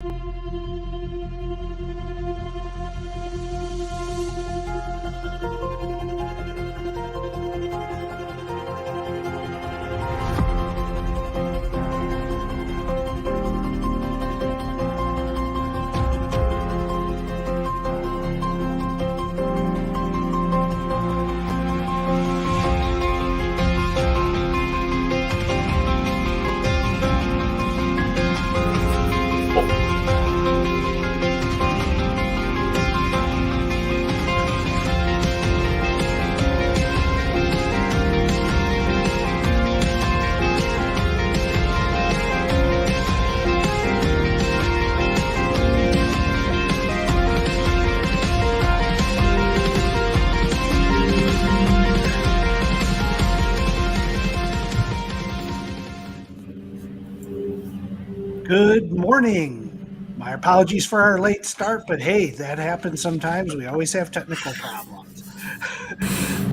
Good morning. My apologies for our late start, but hey, that happens sometimes. We always have technical problems.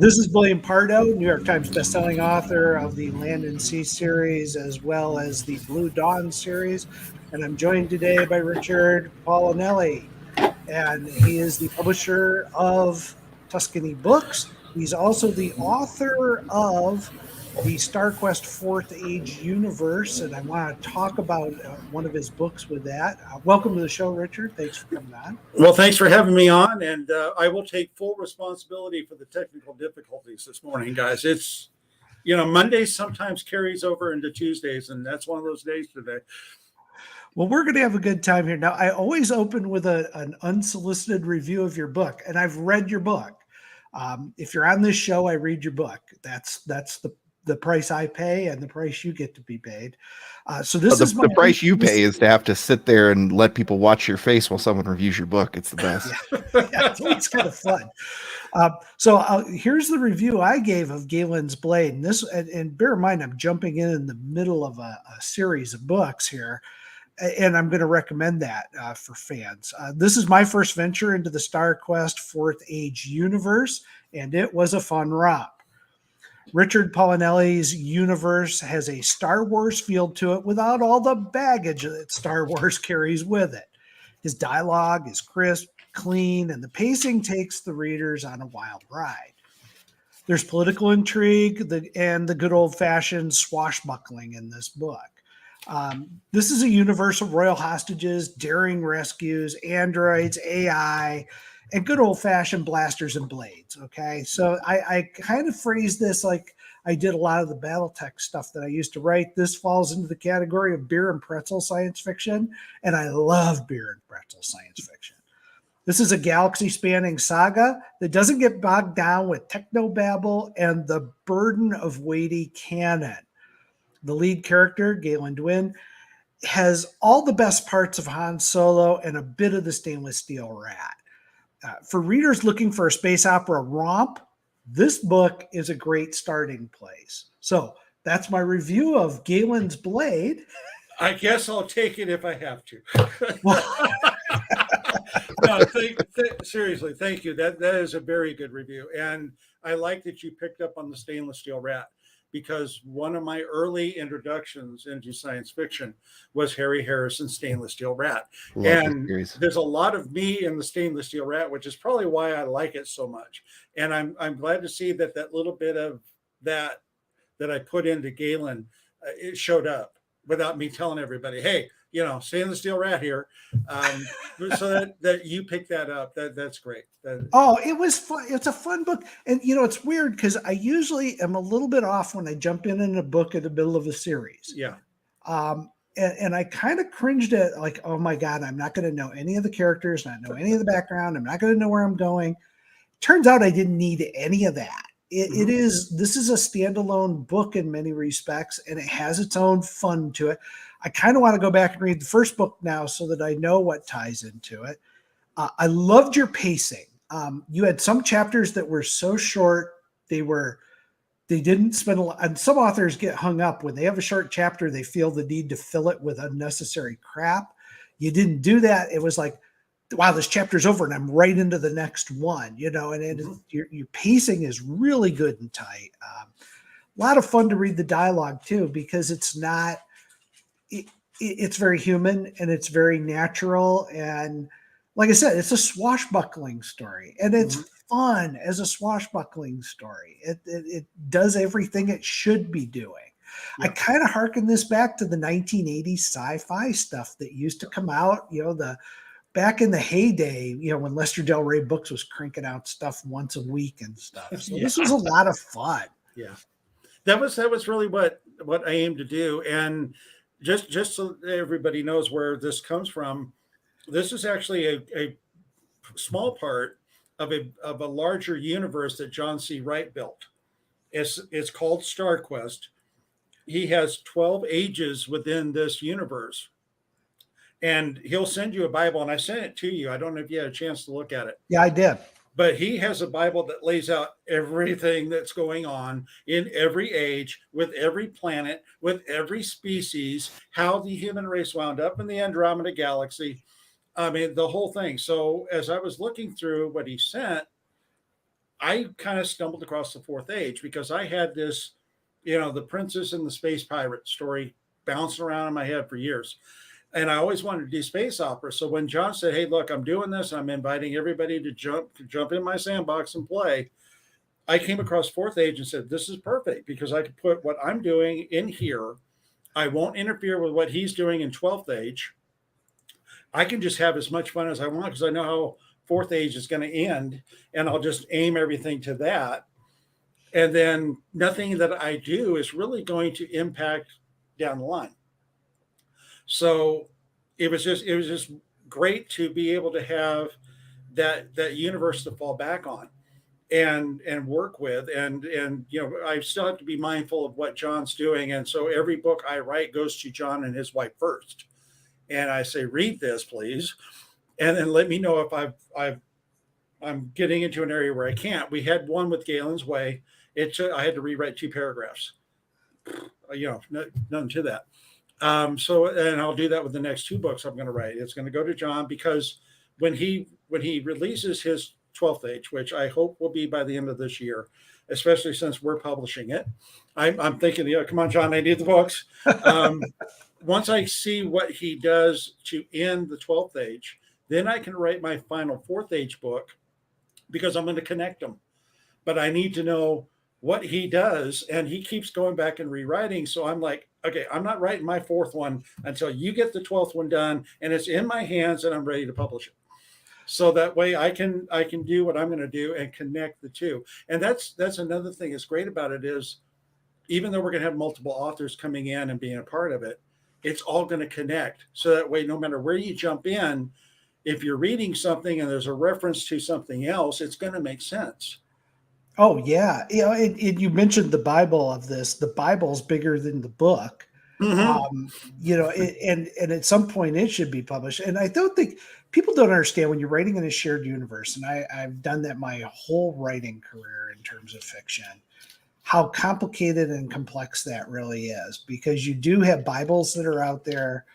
This is Blain Pardoe, New York Times bestselling author of the Land and Sea series, as well as the Blue Dawn series. And I'm joined today by Richard Paolinelli, and he is the publisher of Tuscany Books. He's also the author of the StarQuest Fourth Age universe, and I want to talk about one of his books with that. Welcome to the show, Richard. Thanks for coming on. Well, thanks for having me on, and I will take full responsibility for the technical difficulties this morning, guys. It's, Mondays sometimes carries over into Tuesdays, and that's one of those days today. Well, we're going to have a good time here. Now, I always open with an unsolicited review of your book, and I've read your book. If you're on this show, I read your book. That's the price I pay and the price you get to be paid. So this is the price you pay is to have to sit there and let people watch your face while someone reviews your book. It's the best. It's kind of fun. So here's the review I gave of Galen's Blain. And bear in mind, I'm jumping in the middle of a series of books here, and I'm going to recommend that for fans. This is my first venture into the StarQuest Fourth Age universe, and it was a fun romp. Richard Paolinelli's universe has a Star Wars feel to it without all the baggage that Star Wars carries with it. His dialogue is crisp, clean, and the pacing takes the readers on a wild ride. There's political intrigue and the good old-fashioned swashbuckling in this book. This is a universe of royal hostages, daring rescues, androids, AI, and good old-fashioned blasters and blades, okay? So I kind of phrase this like I did a lot of the Battletech stuff that I used to write. This falls into the category of beer and pretzel science fiction, and I love beer and pretzel science fiction. This is a galaxy-spanning saga that doesn't get bogged down with technobabble and the burden of weighty canon. The lead character, Galen, has all the best parts of Han Solo and a bit of the stainless steel rat. For readers looking for a space opera romp, this book is a great starting place. So that's my review of Galen's Blain. I guess I'll take it if I have to. No, seriously, thank you. That is a very good review. And I like that you picked up on the stainless steel rat, because one of my early introductions into science fiction was Harry Harrison's Stainless Steel Rat. And there's a lot of me in the Stainless Steel Rat, which is probably why I like it so much. And I'm glad to see that little bit of that I put into Galen, it showed up without me telling everybody, hey, Stainless Steel Rat here. So that you picked that up, that's great. It was fun. It's a fun book. And, it's weird because I usually am a little bit off when I jump in a book in the middle of a series. Yeah. And I kind of cringed at like, oh my God, I'm not going to know any of the characters, not know any of the background. I'm not going to know where I'm going. Turns out I didn't need any of that. This is a standalone book in many respects, and it has its own fun to it. I kind of want to go back and read the first book now so that I know what ties into it. I loved your pacing. You had some chapters that were so short, they didn't spend a lot. And some authors get hung up when they have a short chapter, they feel the need to fill it with unnecessary crap. You didn't do that. It was like, wow, this chapter's over and I'm right into the next one, and your pacing is really good and tight. A lot of fun to read the dialogue too, because it's not, it's very human and it's very natural. And like I said, it's a swashbuckling story, and it's fun as a swashbuckling story. It does everything it should be doing. I Yep. kind of hearken this back to the 1980s sci-fi stuff that used to come out, the back in the heyday, when Lester Del Rey Books was cranking out stuff once a week and stuff. So this was a lot of fun. Yeah. That was really what I aim to do. And just so everybody knows where this comes from, this is actually a small part of a larger universe that John C. Wright built. It's called StarQuest. He has 12 ages within this universe. And he'll send you a Bible, and I sent it to you. I don't know if you had a chance to look at it. Yeah, I did. But he has a Bible that lays out everything that's going on in every age, with every planet, with every species, how the human race wound up in the Andromeda galaxy. I mean, the whole thing. So as I was looking through what he sent, I kind of stumbled across the fourth age, because I had this, the Princess and the Space Pirate story bouncing around in my head for years. And I always wanted to do space opera. So when John said, "Hey, look, I'm doing this. I'm inviting everybody to jump in my sandbox and play," I came across fourth age and said, "This is perfect, because I could put what I'm doing in here. I won't interfere with what he's doing in 12th age. I can just have as much fun as I want, because I know how fourth age is going to end, and I'll just aim everything to that. And then nothing that I do is really going to impact down the line." So it was just great to be able to have that universe to fall back on and work with. And I still have to be mindful of what John's doing. And so every book I write goes to John and his wife first. And I say, "Read this, please. And then let me know if I'm getting into an area where I can't." We had one with Galen's Way. I had to rewrite 2 paragraphs. Nothing to that. And I'll do that with the next 2 books I'm going to write. It's going to go to John, because when he releases his 12th age, which I hope will be by the end of this year, especially since we're publishing it, I'm thinking, come on, John, I need the books. Once I see what he does to end the 12th age, then I can write my final 4th age book, because I'm going to connect them. But I need to know what he does, and he keeps going back and rewriting. So I'm like, okay, I'm not writing my 4th one until you get the 12th one done, and it's in my hands, and I'm ready to publish it. So that way I can do what I'm going to do and connect the two. And that's another thing that's great about it, is even though we're going to have multiple authors coming in and being a part of it, it's all going to connect. So that way, no matter where you jump in, if you're reading something and there's a reference to something else, it's going to make sense. Oh yeah, you mentioned the Bible of this. The Bible's bigger than the book, and at some point it should be published. And I don't think people don't understand when you're writing in a shared universe. And I've done that my whole writing career in terms of fiction. How complicated and complex that really is, because you do have Bibles that are out there.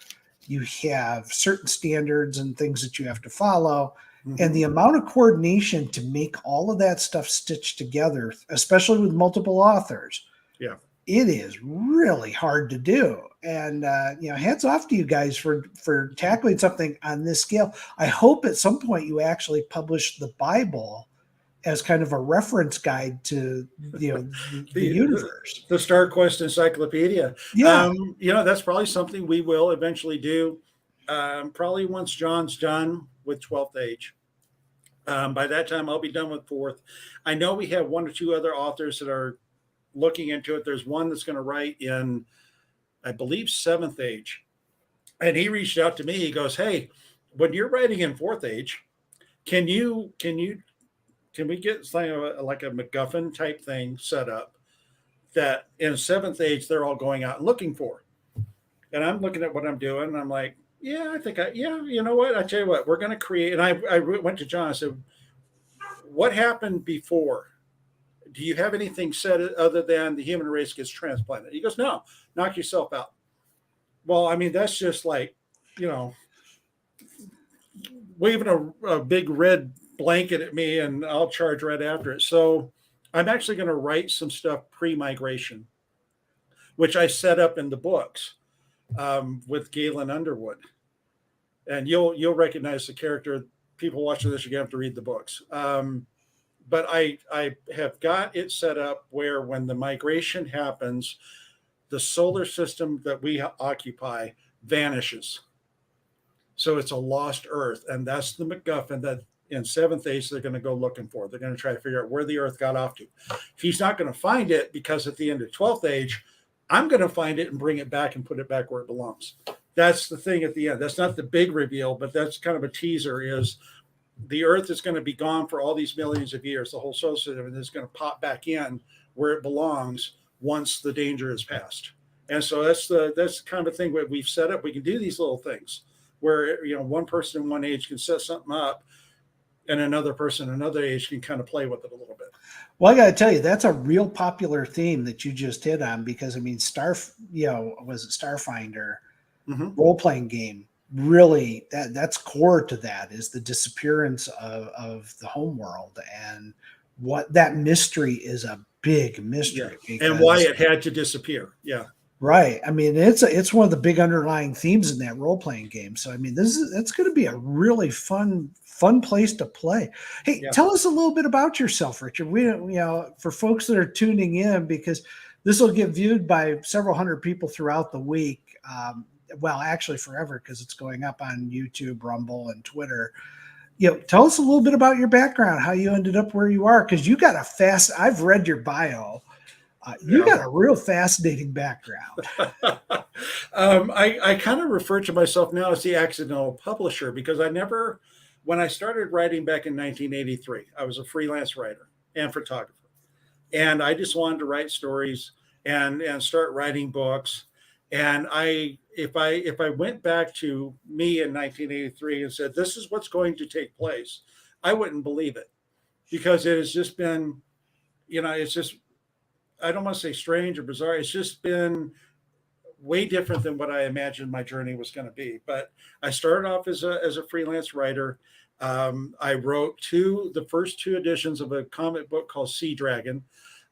You have certain standards and things that you have to follow. And the amount of coordination to make all of that stuff stitched together, especially with multiple authors, it is really hard to do. And hats off to you guys for tackling something on this scale. I hope at some point you actually publish the Bible as kind of a reference guide to the universe, the StarQuest Encyclopedia. Yeah, that's probably something we will eventually do. Probably once John's done with 12th age. By that time, I'll be done with 4th. I know we have 1 or 2 other authors that are looking into it. There's one that's going to write in, I believe, 7th age. And he reached out to me. He goes, "Hey, when you're writing in 4th age, can we get something like a MacGuffin type thing set up that in 7th age, they're all going out and looking for?" And I'm looking at what I'm doing, and I'm like, "Yeah, I think you know what? I tell you what, we're going to create." And I went to John. I said, "What happened before? Do you have anything said other than the human race gets transplanted?" He goes, "No, knock yourself out." Well, I mean, that's just like, waving a big red blanket at me, and I'll charge right after it. So I'm actually going to write some stuff pre-migration, which I set up in the books. with Galen Underwood, and you'll recognize the character. People watching this, you're gonna have to read the books. But I have got it set up where when the migration happens, the solar system that we occupy vanishes. So it's a lost Earth, and that's the MacGuffin that in Seventh Age they're going to go looking for. They're going to try to figure out where the Earth got off to. He's not going to find it because at the end of 12th Age, I'm going to find it and bring it back and put it back where it belongs. That's the thing at the end. That's not the big reveal, but that's kind of a teaser. Is the Earth is going to be gone for all these millions of years, the whole solar system, and it's going to pop back in where it belongs once the danger is past. And so that's the kind of thing that we've set up. We can do these little things where one person in one age can set something up, and another person in another age can kind of play with it a little bit. Well, I got to tell you, that's a real popular theme that you just hit on, because I mean, was it Starfinder role playing game? Really, that's core to that is the disappearance of the home world, and what that mystery is a big mystery, and why it had to disappear. Yeah. Right. I mean, it's one of the big underlying themes in that role playing game. So I mean, that's going to be a really fun place to play. Hey, tell us a little bit about yourself, Richard. We for folks that are tuning in, because this will get viewed by several hundred people throughout the week. Well, actually forever, because it's going up on YouTube, Rumble, and Twitter. Tell us a little bit about your background, how you ended up where you are, because you got I've read your bio. You got a real fascinating background. I kind of refer to myself now as the accidental publisher, because when I started writing back in 1983, I was a freelance writer and photographer. And I just wanted to write stories and start writing books. And if I went back to me in 1983 and said, this is what's going to take place, I wouldn't believe it, because it has just been, it's just, I don't want to say strange or bizarre. It's just been way different than what I imagined my journey was going to be. But I started off as a freelance writer. I wrote the first two editions of a comic book called Sea Dragon.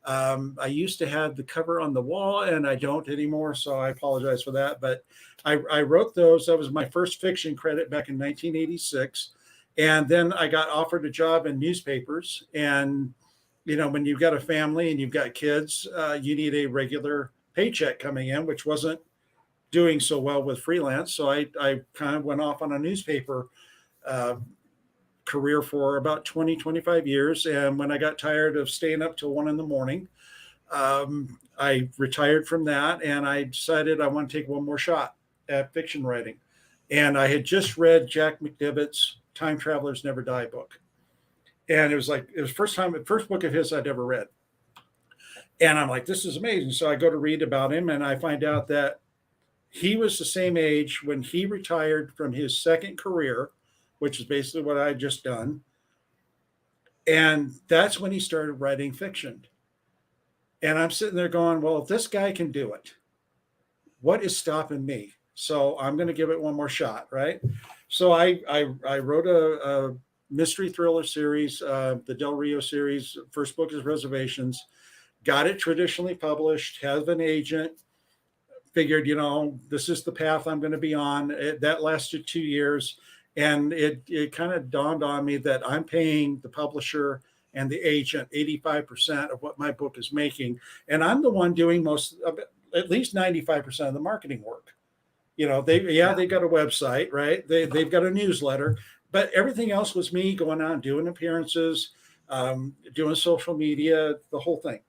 I used to have the cover on the wall, and I don't anymore, so I apologize for that. But I wrote those. That was my first fiction credit back in 1986. And then I got offered a job in newspapers. And when you've got a family and you've got kids, you need a regular paycheck coming in, which wasn't doing so well with freelance. So I kind of went off on a newspaper career for about 25 years. And when I got tired of staying up till 1 a.m, I retired from that, and I decided I want to take one more shot at fiction writing. And I had just read Jack McDivitt's Time Travelers Never Die book. And it was the first book of his I'd ever read. And I'm like, this is amazing. So I go to read about him, and I find out that he was the same age when he retired from his second career, which is basically what I had just done. And that's when he started writing fiction. And I'm sitting there going, well, if this guy can do it, what is stopping me? So I'm going to give it one more shot, right? So I wrote a mystery thriller series, the Del Rio series. First book is Reservations. Got it traditionally published, have an agent, figured, this is the path I'm going to be on. That lasted 2 years. And it kind of dawned on me that I'm paying the publisher and the agent 85% of what my book is making. And I'm the one doing at least 95% of the marketing work. They got a website, right? They've got a newsletter, but everything else was me going out and doing appearances, doing social media, the whole thing.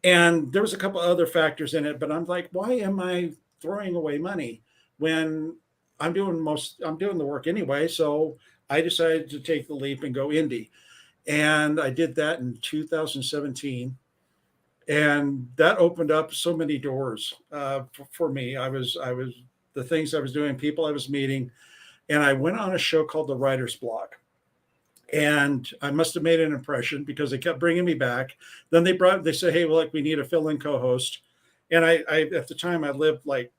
And there was a couple other factors in it, but I'm like, why am I throwing away money when I'm doing the work anyway? So I decided to take the leap and go indie. And I did that in 2017. And that opened up so many doors for me. I was the things I was doing, people I was meeting. And I went on a show called The Writer's Block. And I must have made an impression, because they kept bringing me back. Then they said, hey, we need a fill-in co-host. And I at the time I lived like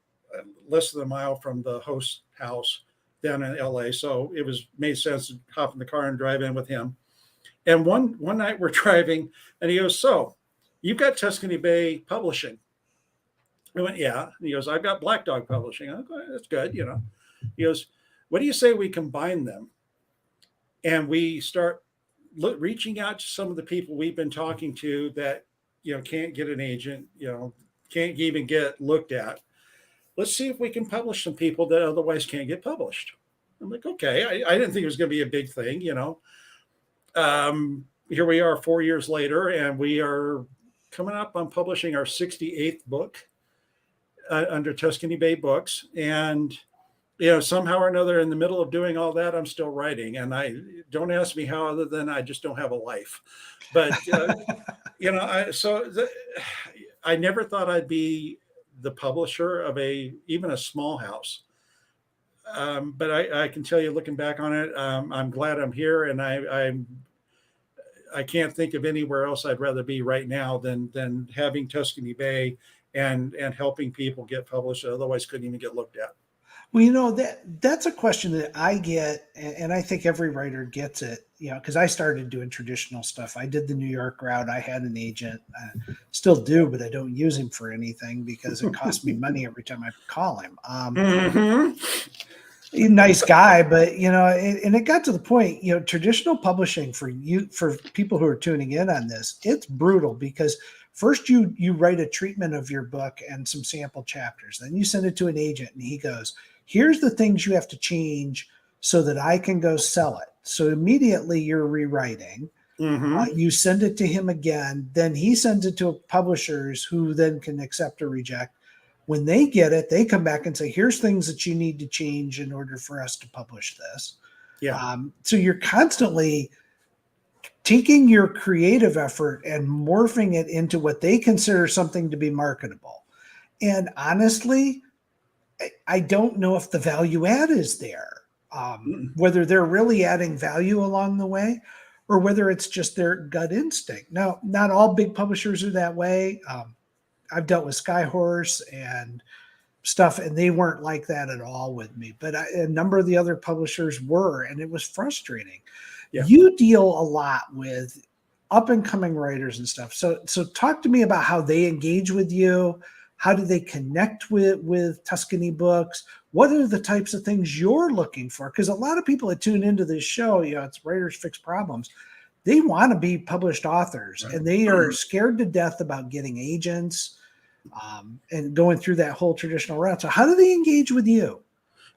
less than a mile from the host house down in LA. So it made sense to hop in the car and drive in with him. And one night we're driving, and he goes, so you've got Tuscany Bay Publishing. I went, yeah. And he goes, I've got Black Dog Publishing. I go, that's good, you know. He goes, what do you say we combine them and we start reaching out to some of the people we've been talking to that, you know, can't get an agent, you know, can't even get looked at. Let's see if we can publish some people that otherwise can't get published. I'm like, okay. I didn't think it was going to be a big thing, you know. Here we are 4 years later, and we are coming up on publishing our 68th book under Tuscany Bay Books. And, you know, somehow or another, in the middle of doing all that, I'm still writing. And I don't ask me how, other than I just don't have a life. But, you know, I never thought I'd be the publisher of even a small house. But I can tell you, looking back on it, I'm glad I'm here, and I can't think of anywhere else I'd rather be right now than having Tuscany Bay and helping people get published that otherwise couldn't even get looked at. Well, you know, that's a question that I get, and I think every writer gets it, you know, because I started doing traditional stuff. I did the New York route. I had an agent, still do, but I don't use him for anything because it costs me money every time I call him. Nice guy, but, you know, and it got to the point, you know, traditional publishing for people who are tuning in on this, it's brutal because first you write a treatment of your book and some sample chapters, then you send it to an agent and he goes, here's the things you have to change so that I can go sell it. So immediately you're rewriting. You send it to him again, then he sends it to publishers who then can accept or reject. When they get it, they come back and say, here's things that you need to change in order for us to publish this. Yeah. So you're constantly taking your creative effort and morphing it into what they consider something to be marketable. And honestly, I don't know if the value add is there, whether they're really adding value along the way or whether it's just their gut instinct. Now, not all big publishers are that way. I've dealt with Skyhorse and stuff, and they weren't like that at all with me. But a number of the other publishers were, and it was frustrating. Yeah. You deal a lot with up and coming writers and stuff. So talk to me about how they engage with you. How do they connect with Tuscany Books? What are the types of things you're looking for? Because a lot of people that tune into this show, you know, it's Writers Fix Problems. They want to be published authors, right, and they are scared to death about getting agents and going through that whole traditional route. So how do they engage with you?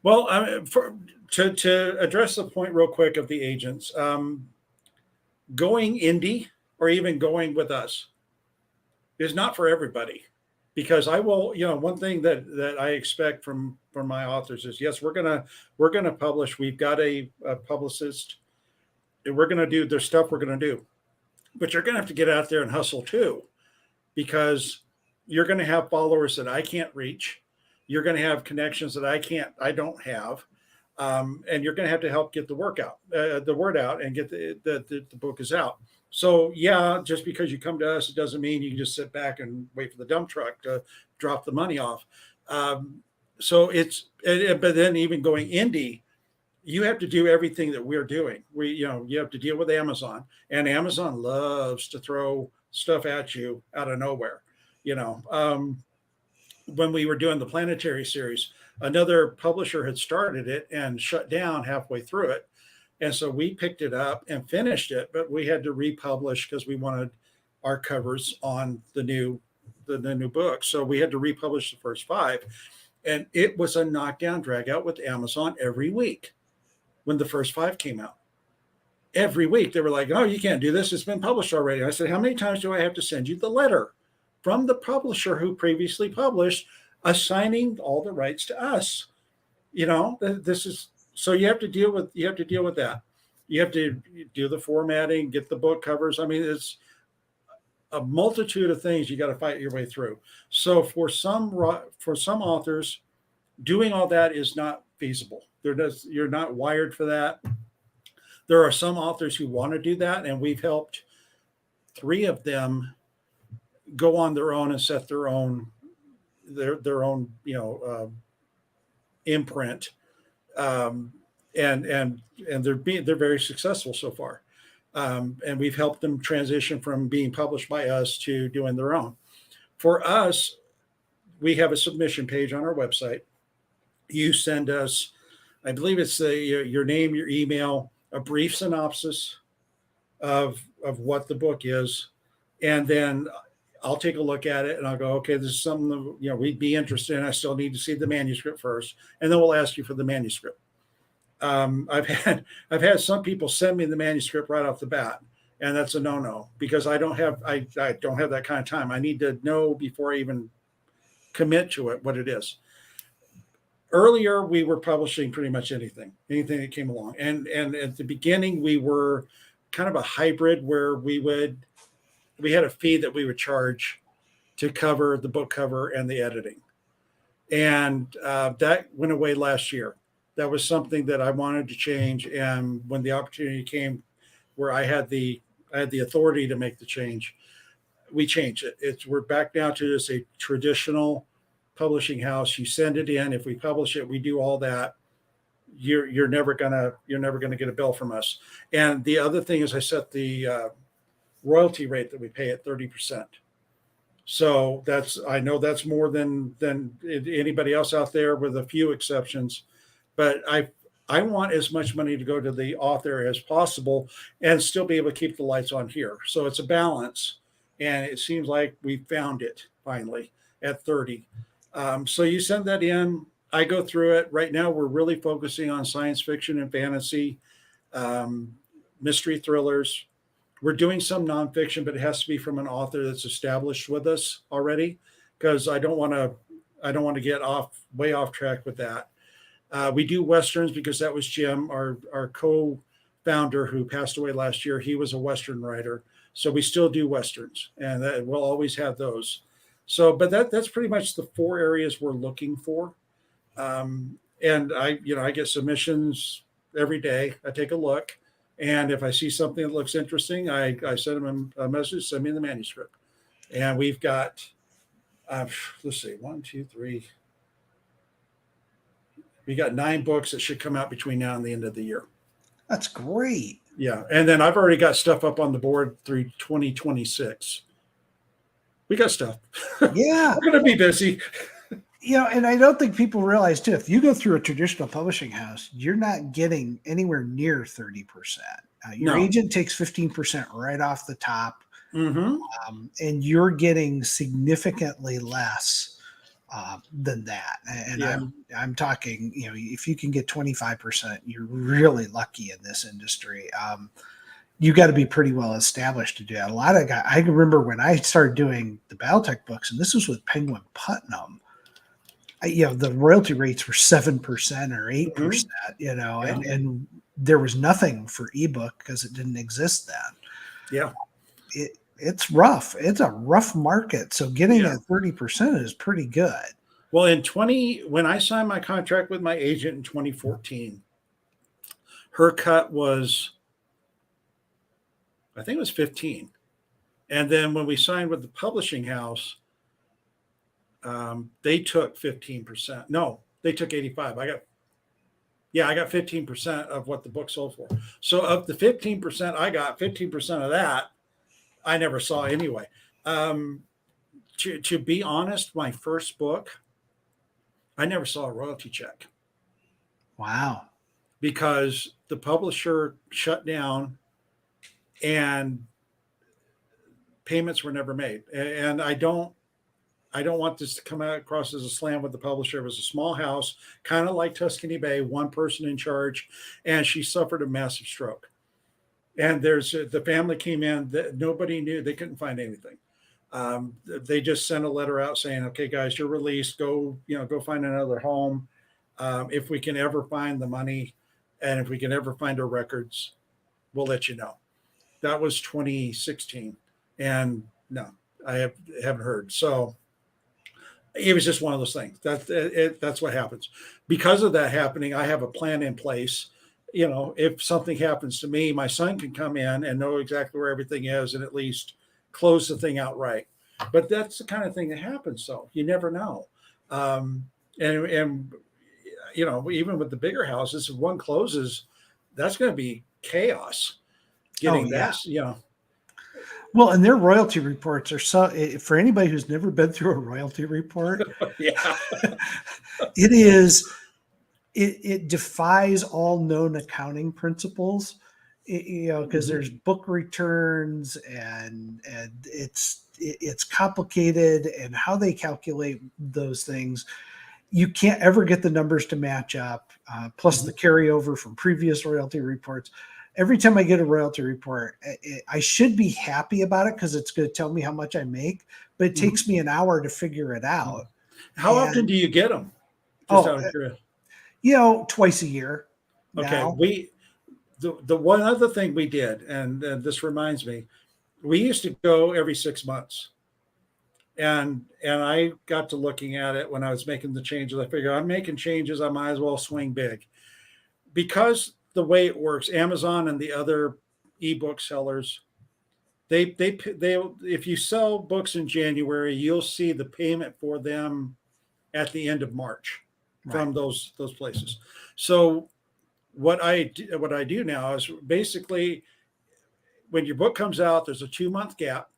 Well, to address the point real quick of the agents, going indie or even going with us is not for everybody, because I will, you know, one thing that I expect from my authors is, yes, we're gonna publish. We've got a publicist. We're going to do their stuff we're going to do, but you're going to have to get out there and hustle too, because you're going to have followers that I can't reach. You're going to have connections that I don't have. And you're going to help get the word out and get the book is out. So yeah, just because you come to us, it doesn't mean you can just sit back and wait for the dump truck to drop the money off. So but then even going indie, you have to do everything that we're doing. You have to deal with Amazon, and Amazon loves to throw stuff at you out of nowhere. You know, when we were doing the Planetary series, another publisher had started it and shut down halfway through it. And so we picked it up and finished it, but we had to republish because we wanted our covers on the new book. So we had to republish the first 5. And it was a knockdown drag out with Amazon every week. When the first 5 came out, every week they were like, "Oh, you can't do this. It's been published already." And I said, "How many times do I have to send you the letter from the publisher who previously published, assigning all the rights to us?" You know, this is so you have to deal with that. You have to do the formatting, get the book covers. I mean, it's a multitude of things you got to fight your way through. So for some authors, doing all that is not feasible. You're not wired for that. There are some authors who want to do that, and we've helped 3 of them go on their own and set their own imprint, and they're very successful so far, and we've helped them transition from being published by us to doing their own. For us, we have a submission page on our website. You send us, I believe it's your name, your email, a brief synopsis of what the book is, and then I'll take a look at it and I'll go, okay, this is something that, we'd be interested in. I still need to see the manuscript first, and then we'll ask you for the manuscript. I've had some people send me the manuscript right off the bat, and that's a no-no, because I don't have that kind of time. I need to know before I even commit to it what it is. Earlier, we were publishing pretty much anything that came along, and at the beginning, we were kind of a hybrid where we had a fee that we would charge to cover the book cover and the editing, and that went away last year. That was something that I wanted to change, and when the opportunity came, where I had the authority to make the change, we changed it. We're back down to just a traditional publishing house. You send it in. If we publish it, we do all that. You're never gonna get a bill from us. And the other thing is, I set the royalty rate that we pay at 30%. So I know that's more than anybody else out there, with a few exceptions. But I want as much money to go to the author as possible and still be able to keep the lights on here. So it's a balance, and it seems like we found it finally at 30. So you send that in. I go through it. Right now, we're really focusing on science fiction and fantasy, mystery thrillers. We're doing some nonfiction, but it has to be from an author that's established with us already, because I don't want to get way off track with that. We do Westerns because that was Jim, our co-founder, who passed away last year. He was a Western writer. So we still do Westerns, and we'll always have those. So, but that's pretty much the 4 areas we're looking for. And I get submissions every day. I take a look, and if I see something that looks interesting, I send them a message, send me the manuscript. And we've got, let's see, 1, 2, 3. We got 9 books that should come out between now and the end of the year. That's great. Yeah. And then I've already got stuff up on the board through 2026. We got stuff. Yeah. We're going to be busy. And I don't think people realize too, if you go through a traditional publishing house, you're not getting anywhere near 30%. Your agent takes 15% right off the top. Mm-hmm. And you're getting significantly less than that. And I'm talking, if you can get 25%, you're really lucky in this industry. You got to be pretty well established to do that. A lot of guys, I remember when I started doing the Battletech books, and this was with Penguin Putnam, the royalty rates were 7% or 8%, and there was nothing for ebook because it didn't exist then. Yeah. It's rough. It's a rough market. So getting that 30% is pretty good. Well, when I signed my contract with my agent in 2014, her cut was, I think it was 15. And then when we signed with the publishing house, they took 15%. No, they took 85. I got 15% of what the book sold for. So of the 15% I got, 15% of that I never saw anyway. To be honest, my first book, I never saw a royalty check. Wow. Because the publisher shut down and payments were never made. And I don't want this to come across as a slam with the publisher. It was a small house, kind of like Tuscany Bay, one person in charge, and she suffered a massive stroke. And the family came in that nobody knew. They couldn't find anything. They just sent a letter out saying, okay, guys, you're released. Go find another home. If we can ever find the money and if we can ever find our records, we'll let you know. That was 2016. And no, I haven't heard. So it was just one of those things. That's what happens. Because of that happening, I have a plan in place. If something happens to me, my son can come in and know exactly where everything is and at least close the thing out right. But that's the kind of thing that happens. So you never know. And even with the bigger houses, if one closes, that's going to be chaos getting that. Well, and their royalty reports are for anybody who's never been through a royalty report, Yeah. it defies all known accounting principles, because there's book returns and it's complicated, and how they calculate those things. You can't ever get the numbers to match up. Plus the carryover from previous royalty reports. Every time I get a royalty report, I should be happy about it because it's going to tell me how much I make, but it takes me an hour to figure it out. How often do you get them? Just out of curiosity. Twice a year. Okay. Now. The one other thing we did, and this reminds me, we used to go every 6 months. And I got to looking at it when I was making the changes. I figured I'm making changes, I might as well swing big. Because the way it works, Amazon and the other ebook sellers, they if you sell books in January, you'll see the payment for them at the end of March from those places. So what I do now is basically, when your book comes out, there's a 2-month gap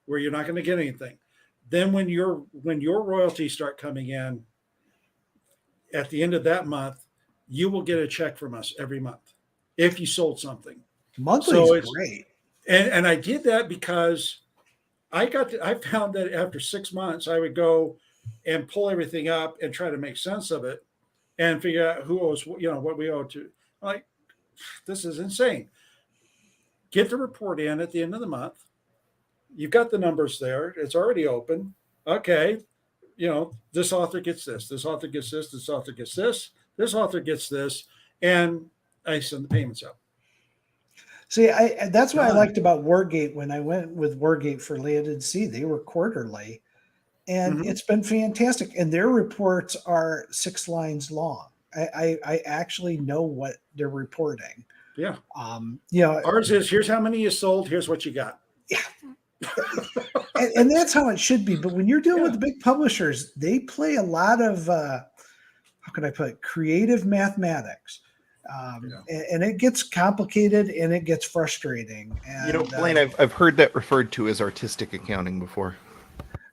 where you're not going to get anything. Then when your royalties start coming in at the end of that month, you will get a check from us every month if you sold something. Monthly is great. And I did that because I found that after 6 months, I would go and pull everything up and try to make sense of it and figure out who owes, what we owe to. I'm like, this is insane. Get the report in at the end of the month. You've got the numbers there. It's already open. Okay. This author gets this. This author gets this. This author gets this. This author gets this. And I send the payments out. See, that's what I liked about Wargate when I went with Wargate for Land & Sea. They were quarterly, and it's been fantastic. And their reports are 6 lines long. I actually know what they're reporting. Yeah. Ours is, here's how many you sold. Here's what you got. Yeah. and that's how it should be. But when you're dealing with the big publishers, they play a lot of, how can I put it, creative mathematics. And it gets complicated and it gets frustrating. And, Blain, I've heard that referred to as artistic accounting before.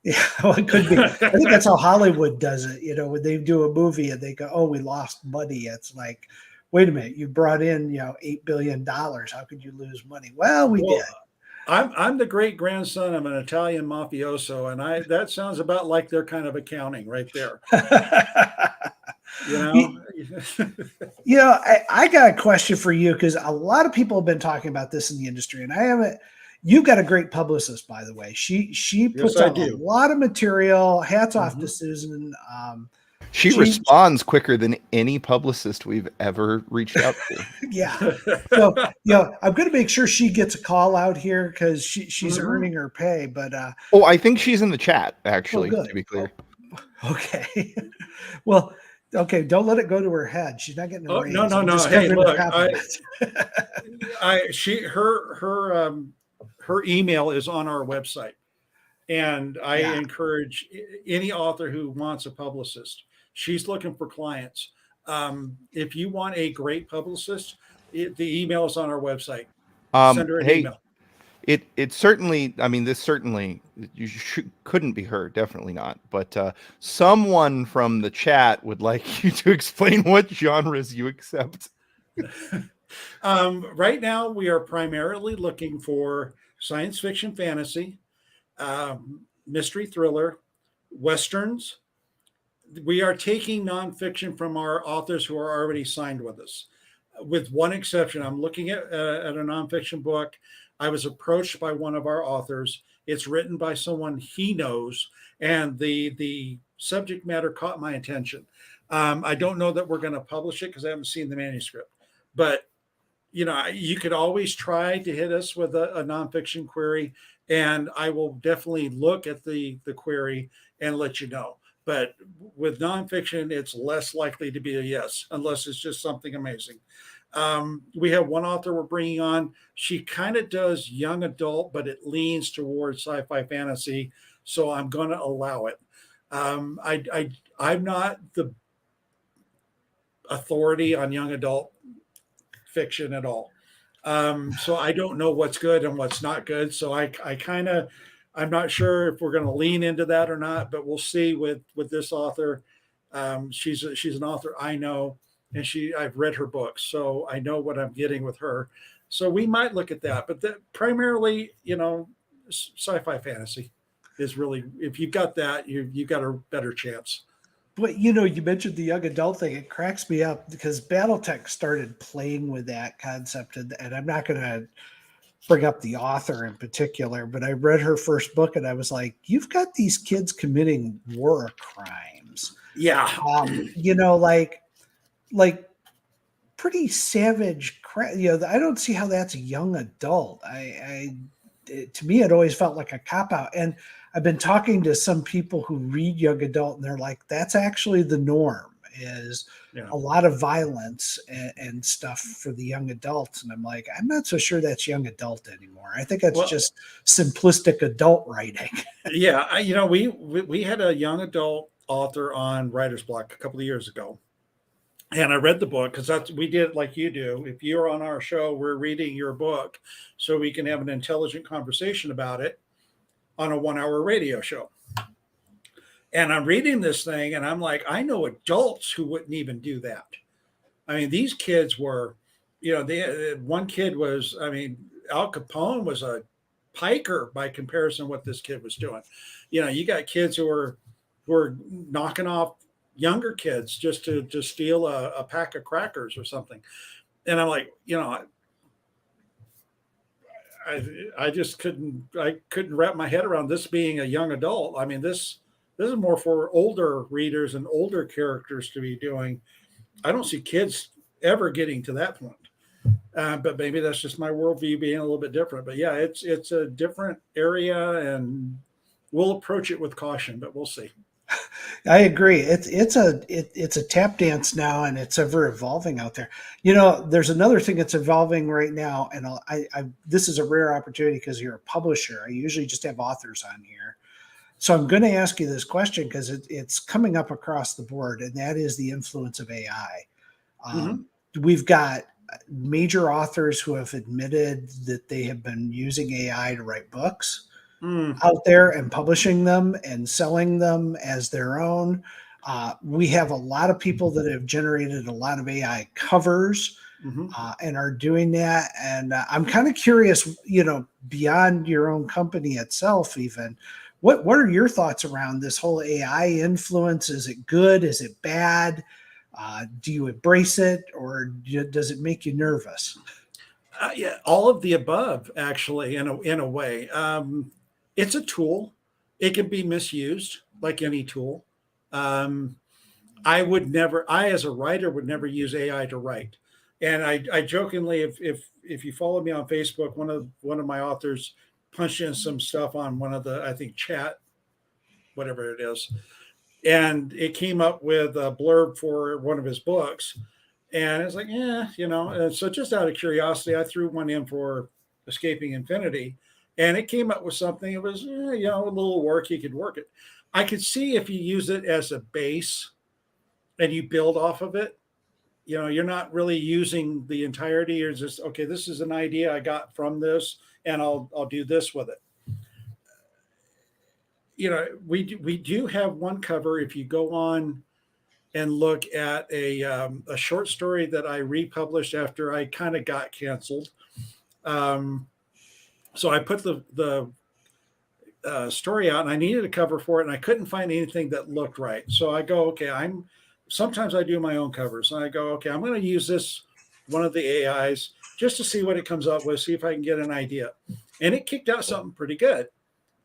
Yeah, well, it could be. I think that's how Hollywood does it. When they do a movie and they go, "Oh, we lost money," it's like, wait a minute, you brought in $8 billion. How could you lose money? Well, we did. I'm the great grandson of an Italian mafioso, and that sounds about like their kind of accounting right there. I got a question for you, because a lot of people have been talking about this in the industry, and I haven't. You've got a great publicist, by the way. She puts out a lot of material. Hats off to Susan. She responds quicker than any publicist we've ever reached out to. Yeah. So, I'm going to make sure she gets a call out here, because she's earning her pay. But I think she's in the chat, actually, to be clear. Okay. Well, okay. Don't let it go to her head. She's not getting a raise. No. Hey, look, her email is on our website, and I encourage any author who wants a publicist. She's looking for clients. If you want a great publicist, the email is on our website. Send her an email. It certainly, this certainly, couldn't be her, definitely not. But someone from the chat would like you to explain what genres you accept. Right now, we are primarily looking for science fiction, fantasy, mystery, thriller, westerns. We are taking nonfiction from our authors who are already signed with us, with one exception. I'm looking at a nonfiction book. I was approached by one of our authors. It's written by someone he knows, and the subject matter caught my attention. I don't know that we're going to publish it because I haven't seen the manuscript, but you could always try to hit us with a nonfiction query, and I will definitely look at the query and let you know. But with nonfiction, it's less likely to be a yes, unless it's just something amazing. We have one author we're bringing on. She kind of does young adult, but it leans towards sci-fi fantasy, so I'm going to allow it. I'm not the authority on young adult fiction at all. So I don't know what's good and what's not good. So I'm not sure if we're going to lean into that or not, but we'll see with this author. She's an author I know, and I've read her books, so I know what I'm getting with her. So we might look at that, but primarily, sci-fi fantasy is really, if you've got that, you've got a better chance. But you mentioned the young adult thing. It cracks me up because BattleTech started playing with that concept, and I'm not going to bring up the author in particular, but I read her first book and I was like, you've got these kids committing war crimes. Yeah. Like pretty savage crap. I don't see how that's a young adult. To me, it always felt like a cop out. And I've been talking to some people who read young adult, and they're like, that's actually the norm, is a lot of violence and stuff for the young adults. And I'm like, I'm not so sure that's young adult anymore. I think that's just simplistic adult writing. Yeah. We had a young adult author on Writer's Block a couple of years ago. And I read the book because we did like you do. If you're on our show, we're reading your book so we can have an intelligent conversation about it on a 1-hour radio show. And I'm reading this thing and I'm like, I know adults who wouldn't even do that. I mean, these kids were, one kid was, Al Capone was a piker by comparison to what this kid was doing. You got kids who are knocking off younger kids just to steal a pack of crackers or something. And I'm like, I just couldn't wrap my head around this being a young adult. I mean, this is more for older readers and older characters to be doing. I don't see kids ever getting to that point. But maybe that's just my worldview being a little bit different. But yeah, it's a different area, and we'll approach it with caution, but we'll see. I agree. It's a tap dance now, and it's ever evolving out there. There's another thing that's evolving right now, and this is a rare opportunity because you're a publisher. I usually just have authors on here, so I'm going to ask you this question because it's coming up across the board, and that is the influence of AI. We've got major authors who have admitted that they have been using AI to write books out there and publishing them and selling them as their own. We have a lot of people that have generated a lot of AI covers and are doing that. And I'm kind of curious, beyond your own company itself, even what are your thoughts around this whole AI influence? Is it good? Is it bad? Do you embrace it, or does it make you nervous? Yeah, all of the above, actually, in a way. It's a tool. It can be misused like any tool. I as a writer, would never use AI to write. And I jokingly, if you follow me on Facebook, one of my authors punched in some stuff on one of the, I think, chat, whatever it is, and it came up with a blurb for one of his books. And it's like, and so just out of curiosity, I threw one in for Escaping Infinity. And it came up with something. It was, a little work. You could work it. I could see if you use it as a base and you build off of it, you're not really using the entirety. You're just, okay, this is an idea I got from this, and I'll do this with it. We do have one cover. If you go on and look at a short story that I republished after I kind of got canceled. So I put the story out, and I needed a cover for it, and I couldn't find anything that looked right. So I go, okay, sometimes I do my own covers, and I go, okay, I'm going to use one of the AIs just to see what it comes up with, see if I can get an idea. And it kicked out something pretty good.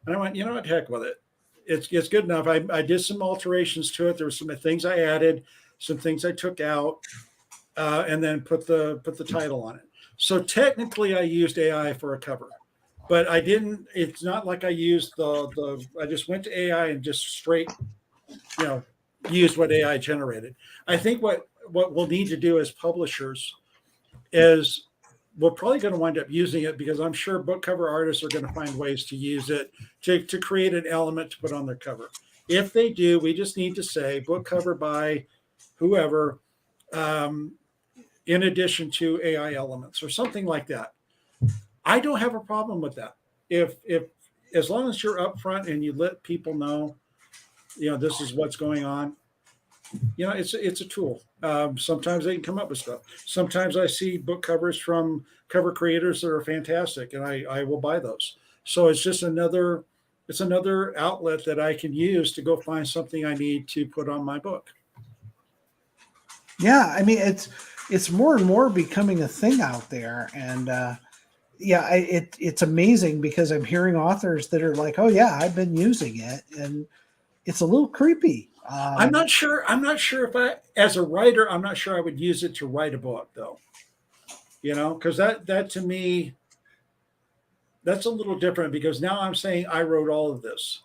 And I went, what, heck with it. It's good enough. I did some alterations to it. There were some things I added, some things I took out, and then put the title on it. So technically I used AI for a cover. But I didn't. It's not like I used I just went to AI and just straight, used what AI generated. I think what we'll need to do as publishers is we're probably going to wind up using it, because I'm sure book cover artists are going to find ways to use it to create an element to put on their cover. If they do, we just need to say book cover by whoever. in addition to AI elements or something like that. I don't have a problem with that. If as long as you're upfront and you let people know, this is what's going on. It's a tool. Sometimes they can come up with stuff. Sometimes I see book covers from cover creators that are fantastic, and I will buy those. So it's another outlet that I can use to go find something I need to put on my book. Yeah, I mean it's more and more becoming a thing out there, and it's amazing because I'm hearing authors that are like, "Oh yeah, I've been using it," and it's a little creepy. I'm not sure if as a writer, I'm not sure I would use it to write a book though. Because that to me, that's a little different because now I'm saying I wrote all of this.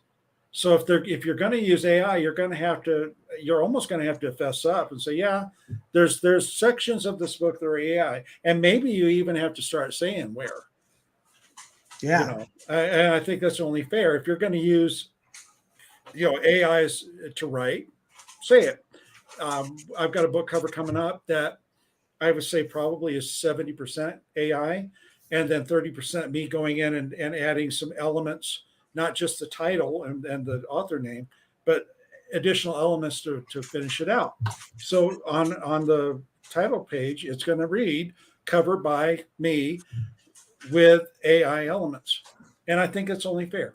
So if you're going to use AI, you're almost going to have to fess up and say, yeah, there's sections of this book that are AI, and maybe you even have to start saying where. Yeah, and I think that's only fair. If you're going to use, AIs to write, say it. I've got a book cover coming up that I would say probably is 70% AI, and then 30% me going in and adding some elements, not just the title and the author name, but additional elements to finish it out. So on the title page, it's going to read covered by me with AI elements. And I think it's only fair.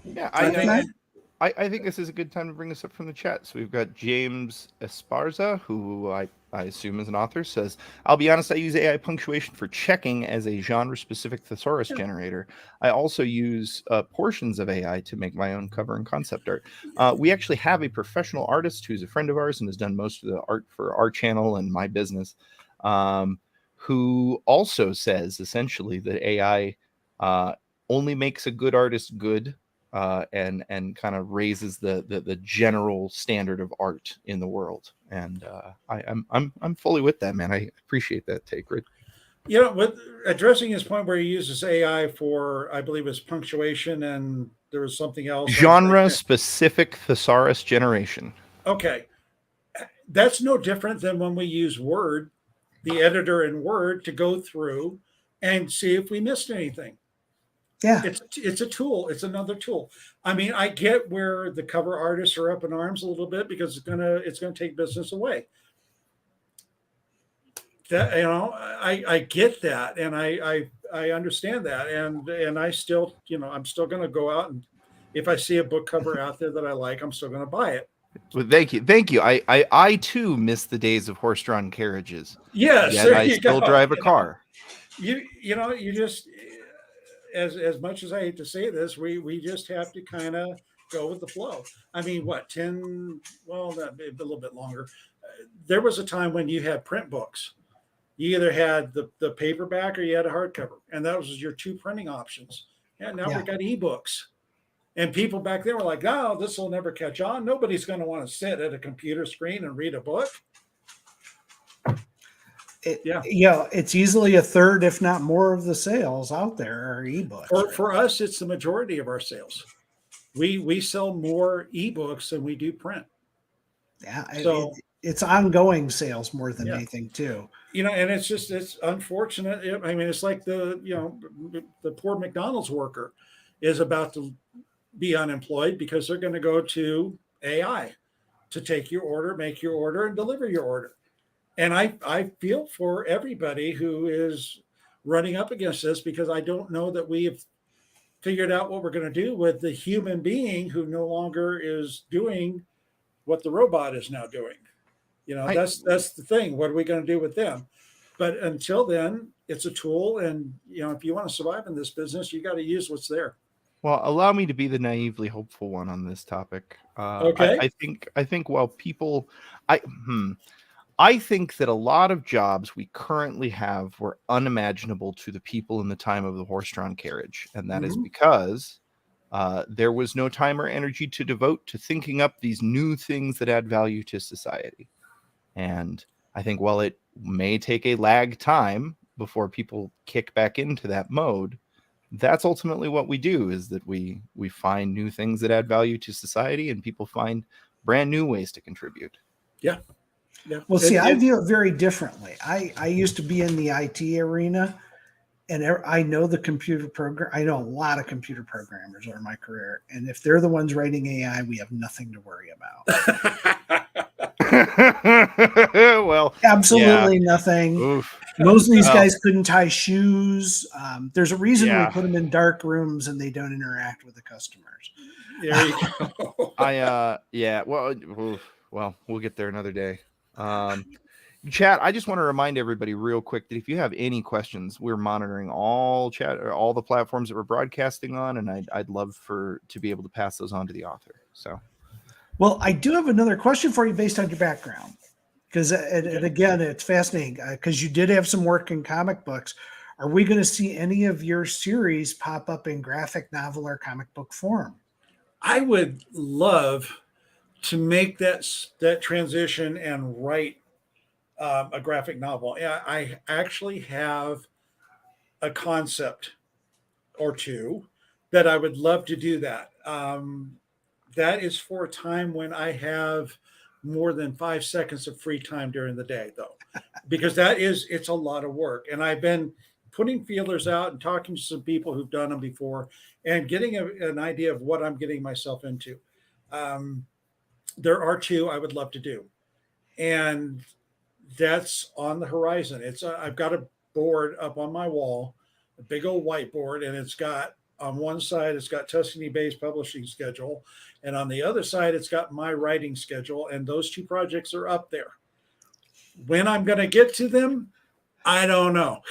Yeah, okay. I think this is a good time to bring this up from the chat. So we've got James Esparza, who I assume is an author, says, I'll be honest, I use AI punctuation for checking as a genre-specific thesaurus generator. I also use portions of AI to make my own cover and concept art. We actually have a professional artist who's a friend of ours and has done most of the art for our channel and my business, who also says, essentially, that AI only makes a good artist good. And kind of raises the general standard of art in the world, and I'm fully with that, man. I appreciate that take, Rich. With addressing his point where he uses AI for, I believe, it's punctuation, and there was something else. Genre-specific thesaurus generation. Okay, that's no different than when we use Word, the editor in Word, to go through and see if we missed anything. Yeah, it's a tool. It's another tool. I mean, I get where the cover artists are up in arms a little bit because it's gonna take business away. That I get that, and I understand that, and I still I'm still gonna go out, and if I see a book cover out there that I like, I'm still gonna buy it. Well, thank you. I too miss the days of horse-drawn carriages. Yes, Yet there I you still go. drive a car. You just, as much as I hate to say this, we just have to kind of go with the flow. I mean, what 10? Well, a little bit longer. There was a time when you had print books. You either had the paperback or you had a hardcover, and that was your two printing options. And now we've got ebooks. And people back then were like, "Oh, this will never catch on. Nobody's going to want to sit at a computer screen and read a book." It's easily a third, if not more, of the sales out there are ebooks. For us, it's the majority of our sales. We sell more ebooks than we do print. Yeah, so it's ongoing sales more than anything too. And it's unfortunate. I mean, it's like the poor McDonald's worker is about to be unemployed because they're going to go to AI to take your order, make your order, and deliver your order. And I feel for everybody who is running up against this because I don't know that we've figured out what we're going to do with the human being who no longer is doing what the robot is now doing. That's the thing. What are we going to do with them? But until then, it's a tool. And, if you want to survive in this business, you got to use what's there. Well, allow me to be the naively hopeful one on this topic. Okay. I think while people, I think that a lot of jobs we currently have were unimaginable to the people in the time of the horse-drawn carriage. And that is because there was no time or energy to devote to thinking up these new things that add value to society. And I think while it may take a lag time before people kick back into that mode, that's ultimately what we do, is that we find new things that add value to society, and people find brand new ways to contribute. Yeah. Yeah. Well, see, I view it very differently. I used to be in the IT arena, and I know the computer program. I know a lot of computer programmers over my career, and if they're the ones writing AI, we have nothing to worry about. Well, Absolutely nothing. oof. Most of these Well, guys couldn't tie shoes. There's a reason we yeah. put them in dark rooms and they don't interact with the customers. There you go. Yeah. Well, we'll get there another day. Chat, I just want to remind everybody real quick that if you have any questions, we're monitoring all chat or all the platforms that we're broadcasting on, and I'd love to be able to pass those on to the author. So, well, I do have another question for you based on your background, because and again, it's fascinating because you did have some work in comic books. Are we going to see any of your series pop up in graphic novel or comic book form? I would love to make that transition and write a graphic novel. I actually have a concept or two that I would love to do that. That is for a time when I have more than 5 seconds of free time during the day, though, because it's a lot of work. And I've been putting feelers out and talking to some people who've done them before and getting an idea of what I'm getting myself into. There are two I would love to do, and that's on the horizon. I've got a board up on my wall, a big old whiteboard, and it's got on one side it's got Tuscany Bay's publishing schedule, and on the other side it's got my writing schedule, and those two projects are up there. When I'm going to get to them, I don't know,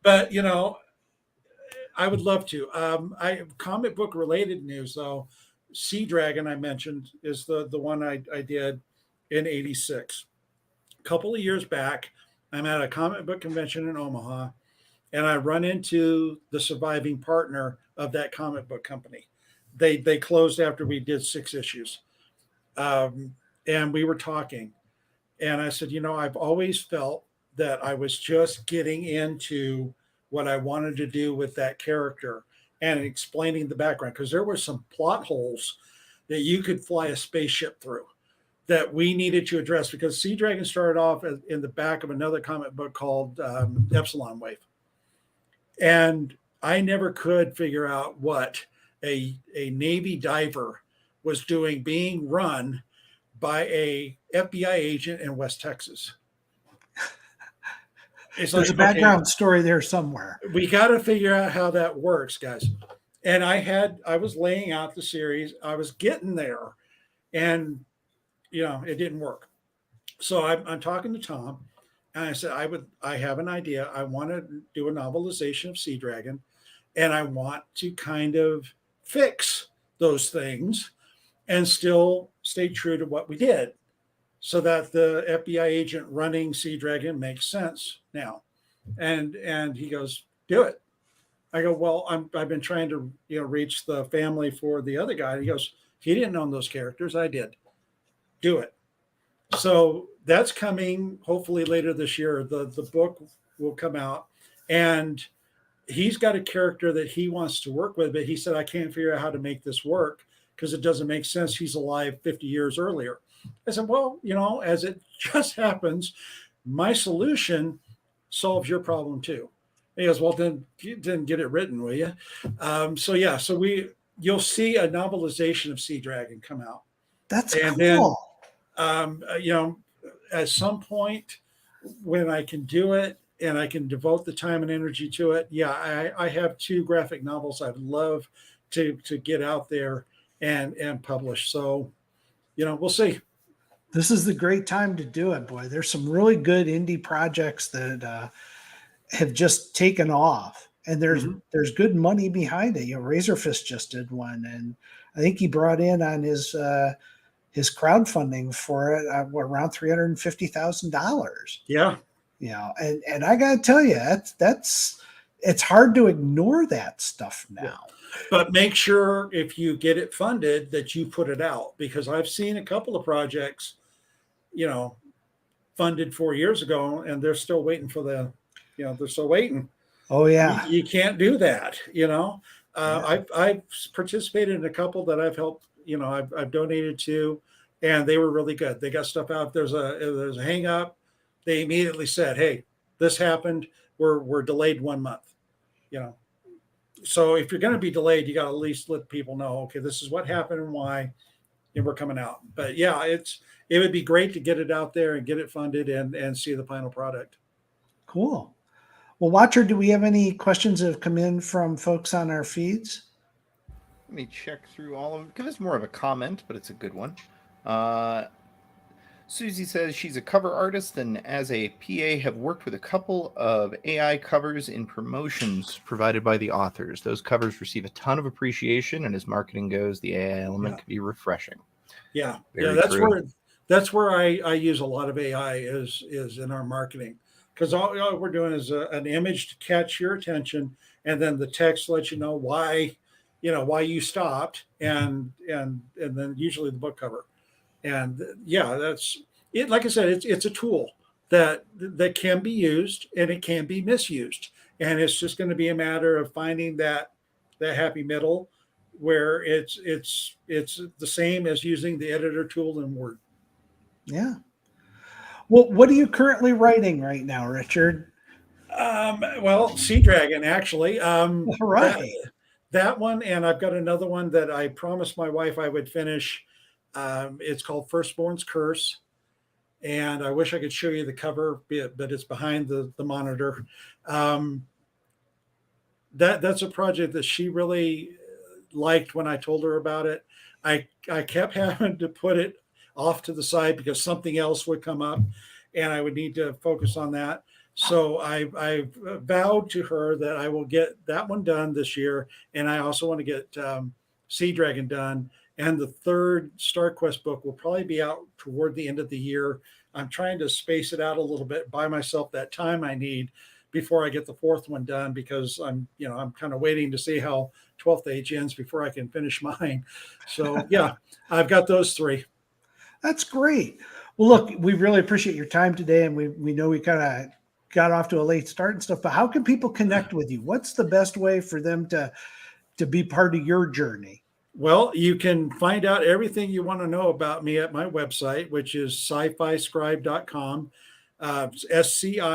but I would love to. I comic book related news though. Sea Dragon I mentioned is the one I did in '86. A couple of years back, I'm at a comic book convention in Omaha, and I run into the surviving partner of that comic book company. They closed after we did 6 issues, and we were talking, and I said, I've always felt that I was just getting into what I wanted to do with that character and explaining the background, because there were some plot holes that you could fly a spaceship through that we needed to address, because Sea Dragon started off in the back of another comic book called Epsilon Wave. And I never could figure out what a Navy diver was doing being run by a FBI agent in West Texas. There's a background story there somewhere. We got to figure out how that works, guys. And I was laying out the series. I was getting there, and it didn't work. So I'm talking to Tom, and I said, I have an idea. I want to do a novelization of Sea Dragon, and I want to kind of fix those things and still stay true to what we did, so that the FBI agent running Sea Dragon makes sense now. And he goes, do it. I go, well, I've been trying to reach the family for the other guy. He goes, he didn't own those characters. I did. Do it. So that's coming hopefully later this year. The book will come out, and he's got a character that he wants to work with, but he said, I can't figure out how to make this work because it doesn't make sense. He's alive 50 years earlier. I said, well, as it just happens, my solution solves your problem too. He goes, well, then you didn't get it written, will you? So you'll see a novelization of Sea Dragon come out. That's cool. Then, at some point when I can do it and I can devote the time and energy to it, I have 2 graphic novels I'd love to get out there and publish. So, we'll see. This is the great time to do it, boy. There's some really good indie projects that have just taken off, and there's good money behind it. Razorfist just did one, and I think he brought in on his crowdfunding for it around $350,000. Yeah. And I got to tell you, it's hard to ignore that stuff now. Yeah. But make sure if you get it funded that you put it out, because I've seen a couple of projects, funded 4 years ago, and they're still waiting for they're still waiting. Oh yeah. You can't do that. I've participated in a couple that I've helped, I've donated to, and they were really good. They got stuff out. If there's a hang up, they immediately said, "Hey, this happened. We're delayed 1 month." You know, so if you're going to be delayed, you got to at least let people know, okay, this is what happened and why, and we're coming out. But yeah, it would be great to get it out there and get it funded and see the final product. Cool. Well, Watcher, do we have any questions that have come in from folks on our feeds? Let me check through all of them because it's more of a comment, but it's a good one. Susie says she's a cover artist and as a PA have worked with a couple of AI covers in promotions provided by the authors. Those covers receive a ton of appreciation, and as marketing goes, the AI element can be refreshing. Yeah, Very that's true. where I use a lot of AI is in our marketing, because all we're doing is an image to catch your attention, and then the text lets you know why, why you stopped, and then usually the book cover. And yeah, that's it. Like I said, it's a tool that can be used and it can be misused, and it's just going to be a matter of finding that happy middle where it's the same as using the editor tool in Word. Yeah. Well, what are you currently writing right now, Richard? Well, Sea Dragon, actually. All right. That one, and I've got another one that I promised my wife I would finish. It's called Firstborn's Curse, and I wish I could show you the cover, but it's behind the monitor. That's a project that she really liked when I told her about it. I kept having to put it off to the side because something else would come up, and I would need to focus on that. So I vowed to her that I will get that one done this year, and I also want to get Sea Dragon done. And the third Star Quest book will probably be out toward the end of the year. I'm trying to space it out a little bit, buy myself that time I need before I get the fourth one done, because I'm kind of waiting to see how 12th Age ends before I can finish mine. So yeah, I've got those three. That's great. Well, look, we really appreciate your time today, and we know we kind of got off to a late start and stuff, but how can people connect with you? What's the best way for them to be part of your journey? Well, you can find out everything you want to know about me at my website, which is sci-fi-scribe.com. SCIFISCRIBE.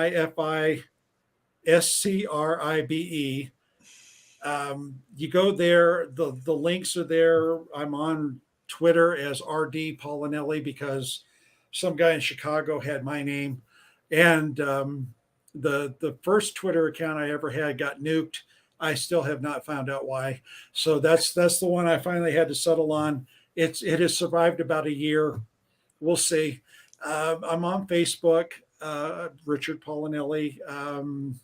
You go there, the links are there. I'm on Twitter as RD Paolinelli because some guy in Chicago had my name. And the first Twitter account I ever had got nuked. I still have not found out why. So that's the one I finally had to settle on. It has survived about a year. We'll see. I'm on Facebook, Richard Paolinelli.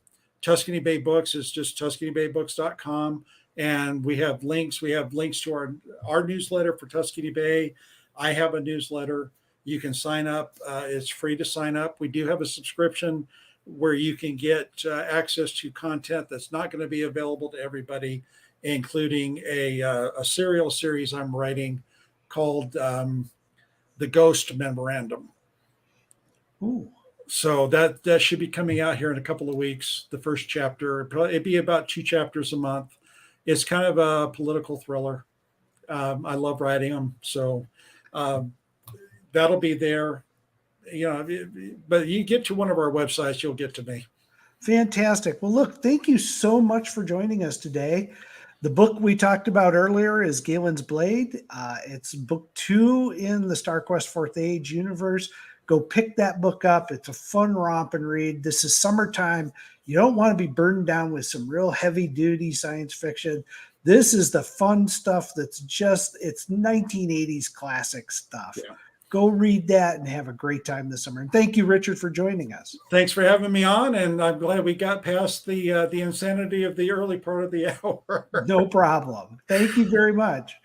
Tuscany Bay Books is just TuscanyBayBooks.com. And we have links. We have links to our newsletter for Tuscany Bay. I have a newsletter. You can sign up. It's free to sign up. We do have a subscription where you can get access to content that's not going to be available to everybody, including a serial series I'm writing called The Ghost Memorandum. Ooh. So that should be coming out here in a couple of weeks. The first chapter, it'd be about 2 chapters a month. It's kind of a political thriller. I love writing them. So that'll be there. But you get to one of our websites, you'll get to me. Fantastic. Well, look, thank you so much for joining us today. The book we talked about earlier is Galen's Blade. It's book 2 in the Star Quest 4th Age universe. Go pick that book up. It's a fun romp and read. This is summertime. You don't want to be burdened down with some real heavy duty science fiction. This is the fun stuff it's 1980s classic stuff. Yeah. Go read that and have a great time this summer. And thank you, Richard, for joining us. Thanks for having me on, and I'm glad we got past the insanity of the early part of the hour. No problem. Thank you very much.